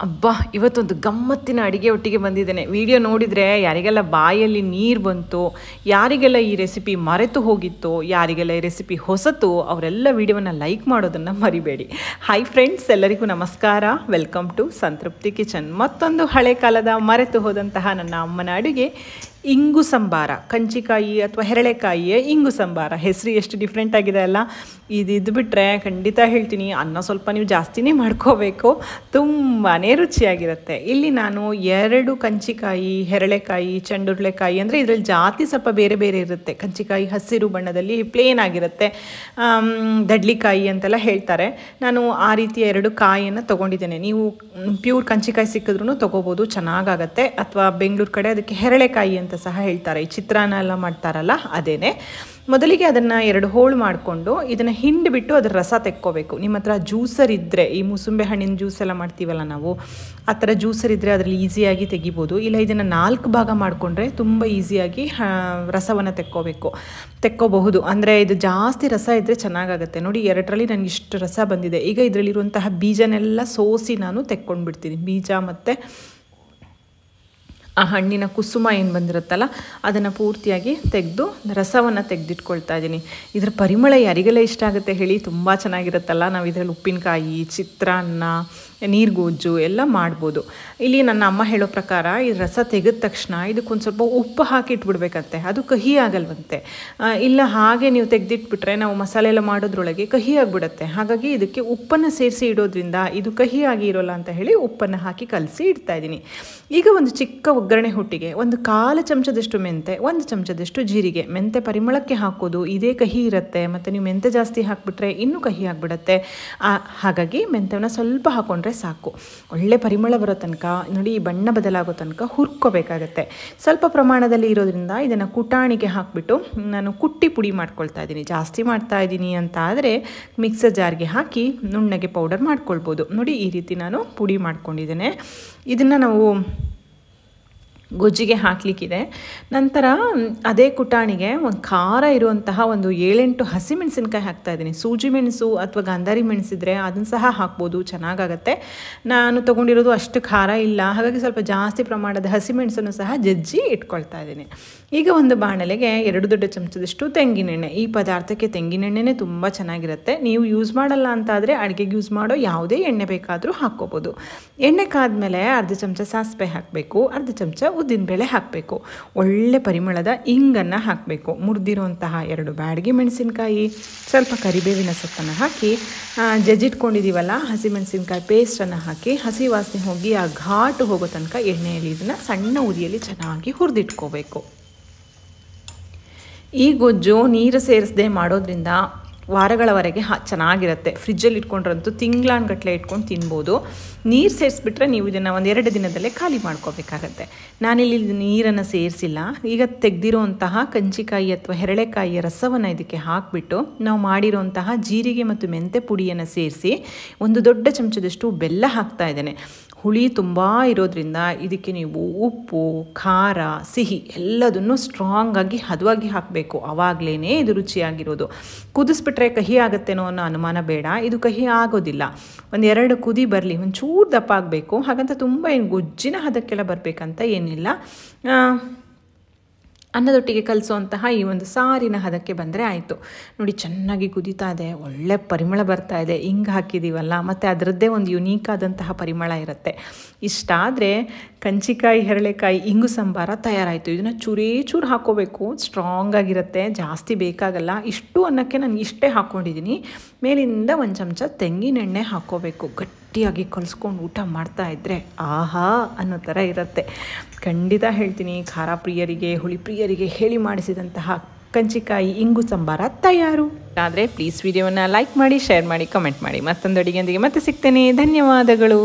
ಅಬ್ಬಾ ಇವತ್ತೊಂದು ಗಮ್ಮತ್ತಿನ ಅಡುಗೆ ಒಟ್ಟಿಗೆ ಬಂದಿದ್ದೇನೆ. ವಿಡಿಯೋ ನೋಡಿದರೆ ಯಾರಿಗೆಲ್ಲ ಬಾಯಲ್ಲಿ ನೀರು ಬಂತು, ಯಾರಿಗೆಲ್ಲ ಈ ರೆಸಿಪಿ ಮರೆತು ಹೋಗಿತ್ತು, ಯಾರಿಗೆಲ್ಲ ಈ ರೆಸಿಪಿ ಹೊಸತು, ಅವರೆಲ್ಲ ವಿಡಿಯೋವನ್ನು ಲೈಕ್ ಮಾಡೋದನ್ನು ಮರಿಬೇಡಿ. ಹಾಯ್ ಫ್ರೆಂಡ್ಸ್, ಎಲ್ಲರಿಗೂ ನಮಸ್ಕಾರ. ವೆಲ್ಕಮ್ ಟು ಸಂತೃಪ್ತಿ ಕಿಚನ್. ಮತ್ತೊಂದು ಹಳೆ ಕಾಲದ ಮರೆತು ಹೋದಂತಹ ನನ್ನ ಅಮ್ಮನ ಅಡುಗೆ ಇಂಗು ಸಂಬಾರ. ಕಂಚಿಕಾಯಿ ಅಥವಾ ಹೆರಳೆಕಾಯಿಯ ಇಂಗು ಸಂಬಾರ. ಹೆಸರು ಎಷ್ಟು ಡಿಫ್ರೆಂಟ್ ಆಗಿದೆ ಅಲ್ಲ. ಇದು ಬಿಟ್ಟರೆ ಖಂಡಿತ ಹೇಳ್ತೀನಿ, ಅನ್ನ ಸ್ವಲ್ಪ ನೀವು ಜಾಸ್ತಿನೇ ಮಾಡ್ಕೋಬೇಕು, ತುಂಬಾ ರುಚಿಯಾಗಿರುತ್ತೆ. ಇಲ್ಲಿ ನಾನು 2 ಕಂಚಿಕಾಯಿ, ಹೆರಳೆಕಾಯಿ, ಚೆಂಡುರ್ಲೆಕಾಯಿ, ಅಂದರೆ ಇದರಲ್ಲಿ ಜಾತಿ ಸ್ವಲ್ಪ ಬೇರೆ ಬೇರೆ ಇರುತ್ತೆ. ಕಂಚಿಕಾಯಿ ಹಸಿರು ಬಣ್ಣದಲ್ಲಿ ಪ್ಲೇನ್ ಆಗಿರುತ್ತೆ, ದಡ್ಲಿಕಾಯಿ ಅಂತೆಲ್ಲ ಹೇಳ್ತಾರೆ. ನಾನು ಆ ರೀತಿಯ 2 ಕಾಯಿಯನ್ನು ತೊಗೊಂಡಿದ್ದೇನೆ. ನೀವು ಪ್ಯೂರ್ ಕಂಚಿಕಾಯಿ ಸಿಕ್ಕಿದ್ರೂ ತೊಗೋಬೋದು, ಚೆನ್ನಾಗಾಗತ್ತೆ. ಅಥವಾ ಬೆಂಗಳೂರು ಕಡೆ ಅದಕ್ಕೆ ಹೆರಳೆಕಾಯಿ ಅಂತ ಸಹ ಹೇಳ್ತಾರೆ. ಈ ಚಿತ್ರಾನ್ನ ಎಲ್ಲ ಮಾಡ್ತಾರಲ್ಲ ಅದೇನೆ. ಮೊದಲಿಗೆ ಅದನ್ನು 2 ಹೋಳು ಮಾಡಿಕೊಂಡು ಇದನ್ನು ಹಿಂಡಿಬಿಟ್ಟು ಅದರ ರಸ ತೆಕ್ಕೋಬೇಕು. ನಿಮ್ಮ ಹತ್ರ ಜ್ಯೂಸರ್ ಇದ್ದರೆ, ಈ ಮೂಸಂಬೆ ಹಣ್ಣಿನ ಜ್ಯೂಸ್ ಎಲ್ಲ ಮಾಡ್ತೀವಲ್ಲ ನಾವು, ಆ ಥರ ಜ್ಯೂಸರ್ ಇದ್ದರೆ ಅದರಲ್ಲಿ ಈಸಿಯಾಗಿ ತೆಗಿಬೋದು. ಇಲ್ಲ ಇದನ್ನು 4 ಭಾಗ ಮಾಡಿಕೊಂಡ್ರೆ ತುಂಬ ಈಸಿಯಾಗಿ ರಸವನ್ನು ತೆಕ್ಕೋಬಹುದು. ಅಂದರೆ ಇದು ಜಾಸ್ತಿ ರಸ ಇದ್ದರೆ ಚೆನ್ನಾಗಾಗುತ್ತೆ. ನೋಡಿ, 2ರಲ್ಲಿ ನನಗೆ ಇಷ್ಟು ರಸ ಬಂದಿದೆ. ಈಗ ಇದರಲ್ಲಿರುವಂತಹ ಬೀಜನೆಲ್ಲ ಸೋಸಿ ನಾನು ತೆಕ್ಕೊಂಡ್ಬಿಡ್ತೀನಿ. ಬೀಜ ಮತ್ತು ಆ ಹಣ್ಣಿನ ಕುಸುಮ ಏನು ಬಂದಿರುತ್ತಲ್ಲ ಅದನ್ನು ಪೂರ್ತಿಯಾಗಿ ತೆಗೆದು ರಸವನ್ನು ತೆಗೆದಿಟ್ಕೊಳ್ತಾ ಇದ್ದೀನಿ. ಇದರ ಪರಿಮಳ ಯಾರಿಗೆಲ್ಲ ಇಷ್ಟ ಆಗುತ್ತೆ ಹೇಳಿ, ತುಂಬ ಚೆನ್ನಾಗಿರುತ್ತಲ್ಲ. ನಾವು ಇದರಲ್ಲಿ ಉಪ್ಪಿನಕಾಯಿ, ಚಿತ್ರಾನ್ನ, ನೀರುಗೋಜ್ಜು ಎಲ್ಲ ಮಾಡ್ಬೋದು. ಇಲ್ಲಿ ನನ್ನ ಅಮ್ಮ ಹೇಳೋ ಪ್ರಕಾರ ಈ ರಸ ತೆಗೆದ ತಕ್ಷಣ ಇದಕ್ಕೊಂದು ಸ್ವಲ್ಪ ಉಪ್ಪು ಹಾಕಿ ಇಟ್ಬಿಡ್ಬೇಕಂತೆ, ಅದು ಕಹಿ ಆಗಲ್ವಂತೆ. ಇಲ್ಲ ಹಾಗೆ ನೀವು ತೆಗೆದಿಟ್ಬಿಟ್ರೆ ನಾವು ಮಸಾಲೆ ಎಲ್ಲ ಮಾಡೋದ್ರೊಳಗೆ ಕಹಿ ಆಗಿಬಿಡುತ್ತೆ. ಹಾಗಾಗಿ ಇದಕ್ಕೆ ಉಪ್ಪನ್ನು ಸೇರಿಸಿ ಇಡೋದ್ರಿಂದ ಇದು ಕಹಿಯಾಗಿ ಇರೋಲ್ಲ ಅಂತ ಹೇಳಿ ಉಪ್ಪನ್ನು ಹಾಕಿ ಕಲಸಿ ಇಡ್ತಾ ಇದ್ದೀನಿ. ಈಗ ಒಂದು ಚಿಕ್ಕ ಒಗ್ಗರಣೆ ಹುಟ್ಟಿಗೆ 1/4 ಚಮಚದಷ್ಟು ಮೆಂತೆ, 1 ಚಮಚದಷ್ಟು ಜೀರಿಗೆ. ಮೆಂತೆ ಪರಿಮಳಕ್ಕೆ ಹಾಕೋದು, ಇದೇ ಕಹಿ ಇರುತ್ತೆ. ಮತ್ತು ನೀವು ಮೆಂತೆ ಜಾಸ್ತಿ ಹಾಕಿಬಿಟ್ರೆ ಇನ್ನೂ ಕಹಿ ಆಗಿಬಿಡುತ್ತೆ. ಹಾಗಾಗಿ ಮೆಂತೆನ ಸ್ವಲ್ಪ ಹಾಕೊಂಡ್ರೆ ಸಾಕು. ಒಳ್ಳೆ ಪರಿಮಳ ಬರೋ ತನಕ, ನೋಡಿ ಈ ಬಣ್ಣ ಬದಲಾಗೋ ತನಕ ಹುರ್ಕೋಬೇಕಾಗತ್ತೆ. ಸ್ವಲ್ಪ ಪ್ರಮಾಣದಲ್ಲಿ ಇರೋದ್ರಿಂದ ಇದನ್ನು ಕುಟಾಣಿಗೆ ಹಾಕಿಬಿಟ್ಟು ನಾನು ಕುಟ್ಟಿ ಪುಡಿ ಮಾಡ್ಕೊಳ್ತಾ ಇದ್ದೀನಿ. ಜಾಸ್ತಿ ಮಾಡ್ತಾ ಇದ್ದೀನಿ ಅಂತ ಆದರೆ ಮಿಕ್ಸರ್ ಜಾರ್ಗೆ ಹಾಕಿ ನುಣ್ಣಗೆ ಪೌಡರ್ ಮಾಡ್ಕೊಳ್ಬೋದು. ನೋಡಿ ಈ ರೀತಿ ನಾನು ಪುಡಿ ಮಾಡ್ಕೊಂಡಿದ್ದೇನೆ. ಇದನ್ನು ನಾವು ಗೊಜ್ಜಿಗೆ ಹಾಕಲಿಕ್ಕಿದೆ. ನಂತರ ಅದೇ ಕುಟಾಣಿಗೆ ಒಂದು ಖಾರ ಇರುವಂತಹ ಒಂದು 7-8 ಹಸಿಮೆಣಸಿನ್ಕಾಯಿ ಹಾಕ್ತಾಯಿದ್ದೀನಿ. ಸೂಜಿ ಮೆಣಸು ಅಥವಾ ಗಾಂಧಾರಿ ಮೆಣಸಿದ್ರೆ ಅದನ್ನು ಸಹ ಹಾಕ್ಬೋದು, ಚೆನ್ನಾಗಾಗತ್ತೆ. ನಾನು ತೊಗೊಂಡಿರೋದು ಅಷ್ಟು ಖಾರ ಇಲ್ಲ, ಹಾಗಾಗಿ ಸ್ವಲ್ಪ ಜಾಸ್ತಿ ಪ್ರಮಾಣದ ಹಸಿಮೆಣಸನ್ನು ಸಹ ಜಜ್ಜಿ ಇಟ್ಕೊಳ್ತಾ ಇದ್ದೀನಿ. ಈಗ ಒಂದು ಬಾಣಲೆಗೆ 2 ದೊಡ್ಡ ಚಮಚದಷ್ಟು ತೆಂಗಿನೆಣ್ಣೆ. ಈ ಪದಾರ್ಥಕ್ಕೆ ತೆಂಗಿನೆಣ್ಣೆನೇ ತುಂಬ ಚೆನ್ನಾಗಿರುತ್ತೆ. ನೀವು ಯೂಸ್ ಮಾಡಲ್ಲ ಅಂತಾದರೆ ಅಡುಗೆಗೆ ಯೂಸ್ ಮಾಡೋ ಯಾವುದೇ ಎಣ್ಣೆ ಬೇಕಾದರೂ ಹಾಕ್ಕೋಬೋದು. ಎಣ್ಣೆ ಕಾದ್ಮೇಲೆ 1/2 ಚಮಚ ಸಾಸಿವೆ ಹಾಕಬೇಕು, 1/2 ಚಮಚ ಉದ್ದಿನಬೇಳೆ ಹಾಕಬೇಕು. ಒಳ್ಳೆ ಪರಿಮಳದ ಇಂಗನ್ನು ಹಾಕಬೇಕು. ಮುರಿದಿರುವಂತಹ 2 ಬ್ಯಾಡಗಿ ಮೆಣಸಿನಕಾಯಿ, ಸ್ವಲ್ಪ ಕರಿಬೇವಿನ ಸೊಪ್ಪನ್ನು ಹಾಕಿ ಜಜ್ಜಿಟ್ಕೊಂಡಿದ್ದೀವಲ್ಲ ಹಸಿಮೆಣಸಿನ್ಕಾಯಿ ಪೇಸ್ಟನ್ನು ಹಾಕಿ ಹಸಿ ವಾಸನೆ ಹೋಗಿ ಆ ಘಾಟು ಹೋಗೋ ತನಕ ಎಣ್ಣೆಯಲ್ಲಿ ಇದನ್ನು ಸಣ್ಣ ಉರಿಯಲ್ಲಿ ಚೆನ್ನಾಗಿ ಹುರಿದಿಟ್ಕೋಬೇಕು. ಈ ಗೊಜ್ಜು ನೀರು ಸೇರಿಸದೆ ಮಾಡೋದ್ರಿಂದ ವಾರಗಳವರೆಗೆ ಚೆನ್ನಾಗಿರುತ್ತೆ. ಫ್ರಿಜ್ಜಲ್ಲಿ ಇಟ್ಕೊಂಡ್ರಂತೂ ತಿಂಗಳಾನ್ಗಟ್ಟಲೆ ಇಟ್ಕೊಂಡು ತಿನ್ಬೋದು. ನೀರು ಸೇರಿಸ್ಬಿಟ್ರೆ ನೀವು ಇದನ್ನು 1-2 ದಿನದಲ್ಲೇ ಖಾಲಿ ಮಾಡ್ಕೋಬೇಕಾಗತ್ತೆ. ನಾನಿಲ್ಲಿ ನೀರನ್ನು ಸೇರಿಸಿಲ್ಲ. ಈಗ ತೆಗೆದಿರೋಂತಹ ಕಂಚಿಕಾಯಿ ಅಥವಾ ಹೆರಳೆಕಾಯಿಯ ರಸವನ್ನು ಇದಕ್ಕೆ ಹಾಕಿಬಿಟ್ಟು ನಾವು ಮಾಡಿರೋಂತಹ ಜೀರಿಗೆ ಮತ್ತು ಮೆಂತೆ ಪುಡಿಯನ್ನು ಸೇರಿಸಿ 1 ದೊಡ್ಡ ಚಮಚದಷ್ಟು ಬೆಲ್ಲ ಹಾಕ್ತಾ ಇದ್ದೇನೆ. ಹುಳಿ ತುಂಬ ಇರೋದ್ರಿಂದ ಇದಕ್ಕೆ ನೀವು ಉಪ್ಪು, ಖಾರ, ಸಿಹಿ ಎಲ್ಲದನ್ನು ಸ್ಟ್ರಾಂಗಾಗಿ ಹದವಾಗಿ ಹಾಕಬೇಕು. ಆವಾಗಲೇ ಇದು ರುಚಿಯಾಗಿರೋದು. ಕುದಿಸ್ಬಿಟ್ರೆ ಕಹಿ ಆಗುತ್ತೇನೋ ಅನ್ನೋ ಅನುಮಾನ ಬೇಡ, ಇದು ಕಹಿ ಆಗೋದಿಲ್ಲ. 1-2 ಕುದಿ ಬರಲಿ, ಒಂಚೂರು ದಪ್ಪ ಆಗಬೇಕು. ಹಾಗಂತ ತುಂಬ ಏನು ಗೊಜ್ಜಿನ ಹದಕ್ಕೆಲ್ಲ ಬರಬೇಕಂತ ಏನಿಲ್ಲ. ಅನ್ನದೊಟ್ಟಿಗೆ ಕಲಿಸುವಂತಹ ಈ ಒಂದು ಸಾರಿನ ಹದಕ್ಕೆ ಬಂದರೆ ಆಯಿತು. ನೋಡಿ ಚೆನ್ನಾಗಿ ಕುದೀತಾ ಇದೆ, ಒಳ್ಳೆ ಪರಿಮಳ ಬರ್ತಾ ಇದೆ. ಹಿಂಗೆ ಹಾಕಿದ್ದೀವಲ್ಲ, ಮತ್ತು ಅದರದ್ದೇ ಒಂದು ಯುನೀಕ್ ಆದಂತಹ ಪರಿಮಳ ಇರುತ್ತೆ. ಇಷ್ಟಾದರೆ ಕಂಚಿಕಾಯಿ ಹೆರಳೆಕಾಯಿ ಇಂಗು ಸಂಬಾರ ತಯಾರಾಯಿತು. ಇದನ್ನು ಚೂರು ಹಾಕ್ಕೋಬೇಕು, ಸ್ಟ್ರಾಂಗ್ ಆಗಿರುತ್ತೆ, ಜಾಸ್ತಿ ಬೇಕಾಗಲ್ಲ. ಇಷ್ಟು ಅನ್ನಕ್ಕೆ ನಾನು ಇಷ್ಟೇ ಹಾಕ್ಕೊಂಡಿದ್ದೀನಿ. ಮೇಲಿಂದ 1 ಚಮಚ ತೆಂಗಿನೆಣ್ಣೆ ಹಾಕ್ಕೋಬೇಕು. ಗಟ್ಟಿಯಾಗಿ ಕಲಿಸ್ಕೊಂಡು ಊಟ ಮಾಡ್ತಾ ಇದ್ದರೆ ಆಹಾ ಅನ್ನೋ ಥರ ಇರುತ್ತೆ. ಖಂಡಿತ ಹೇಳ್ತೀನಿ, ಖಾರ ಪ್ರಿಯರಿಗೆ, ಹುಳಿ ಪ್ರಿಯರಿಗೆ ಹೇಳಿ ಮಾಡಿಸಿದಂತಹ ಕಂಚಿಕಾಯಿ ಇಂಗು ಸಂಬಾರ ತಯಾರು. ಆದರೆ ಪ್ಲೀಸ್ ವಿಡಿಯೋವನ್ನು ಲೈಕ್ ಮಾಡಿ, ಶೇರ್ ಮಾಡಿ, ಕಮೆಂಟ್ ಮಾಡಿ. ಮತ್ತೊಂದು ಅಡಿಗೆಯೊಂದಿಗೆ ಮತ್ತೆ ಸಿಗ್ತೇನೆ. ಧನ್ಯವಾದಗಳು.